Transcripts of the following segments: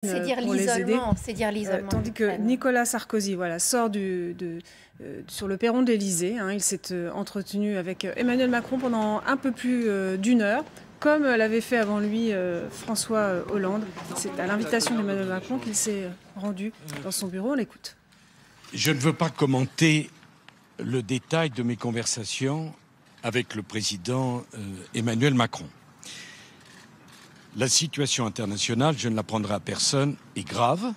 C'est dire pour les aider. l'isolement, c'est dire l'isolement. Tandis que Nicolas Sarkozy sort sur le perron de l'Élysée. Il s'est entretenu avec Emmanuel Macron pendant un peu plus d'une heure, comme l'avait fait avant lui François Hollande. C'est à l'invitation d'Emmanuel Macron qu'il s'est rendu dans son bureau. On l'écoute. Je ne veux pas commenter le détail de mes conversations avec le président Emmanuel Macron. La situation internationale, je ne l'apprendrai à personne, est grave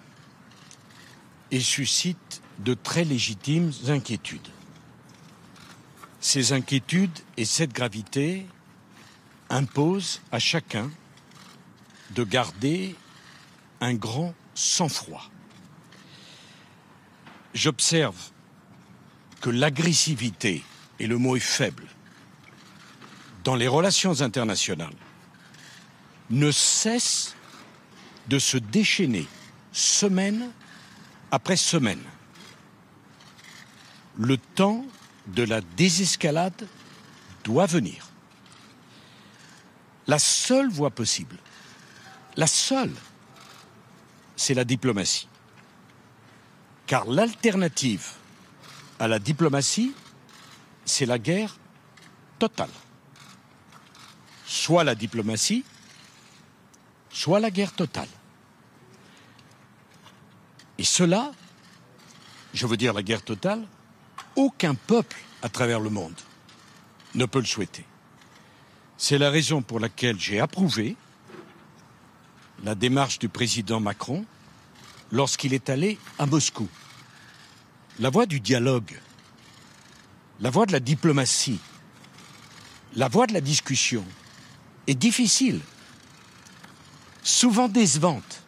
et suscite de très légitimes inquiétudes. Ces inquiétudes et cette gravité imposent à chacun de garder un grand sang-froid. J'observe que l'agressivité, et le mot est faible, dans les relations internationales, ne cesse de se déchaîner semaine après semaine. Le temps de la désescalade doit venir. La seule voie possible, la seule, c'est la diplomatie. Car l'alternative à la diplomatie, c'est la guerre totale. Soit la diplomatie, soit la guerre totale. Et cela, je veux dire la guerre totale, aucun peuple à travers le monde ne peut le souhaiter. C'est la raison pour laquelle j'ai approuvé la démarche du président Macron lorsqu'il est allé à Moscou. La voie du dialogue, la voie de la diplomatie, la voie de la discussion est difficile, souvent décevante,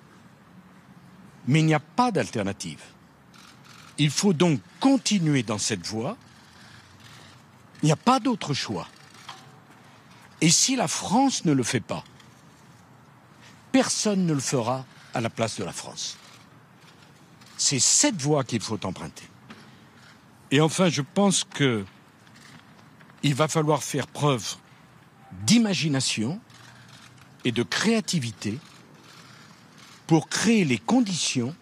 mais il n'y a pas d'alternative. Il faut donc continuer dans cette voie. Il n'y a pas d'autre choix. Et si la France ne le fait pas, personne ne le fera à la place de la France. C'est cette voie qu'il faut emprunter. Et enfin, je pense qu'il va falloir faire preuve d'imagination et de créativité pour créer les conditions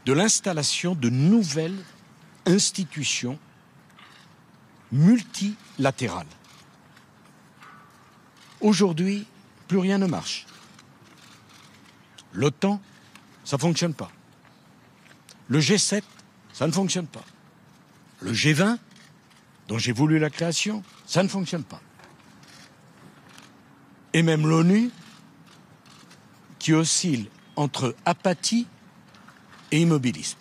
de l'installation de nouvelles institutions multilatérales. Aujourd'hui, plus rien ne marche. L'OTAN, ça ne fonctionne pas. Le G7, ça ne fonctionne pas. Le G20, dont j'ai voulu la création, ça ne fonctionne pas. Et même l'ONU, qui oscille entre apathie et immobilisme.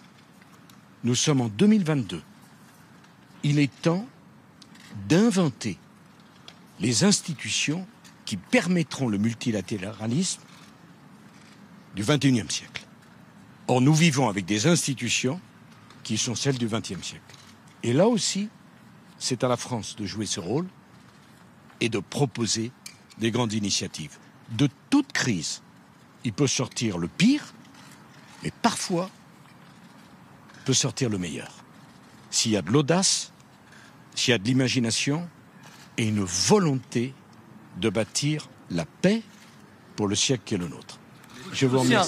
Nous sommes en 2022. Il est temps d'inventer les institutions qui permettront le multilatéralisme du XXIe siècle. Or, nous vivons avec des institutions qui sont celles du XXe siècle. Et là aussi, c'est à la France de jouer ce rôle et de proposer des grandes initiatives. De toute crise, il peut sortir le pire, mais parfois, peut sortir le meilleur. S'il y a de l'audace, s'il y a de l'imagination et une volonté de bâtir la paix pour le siècle qui est le nôtre. Je vous remercie.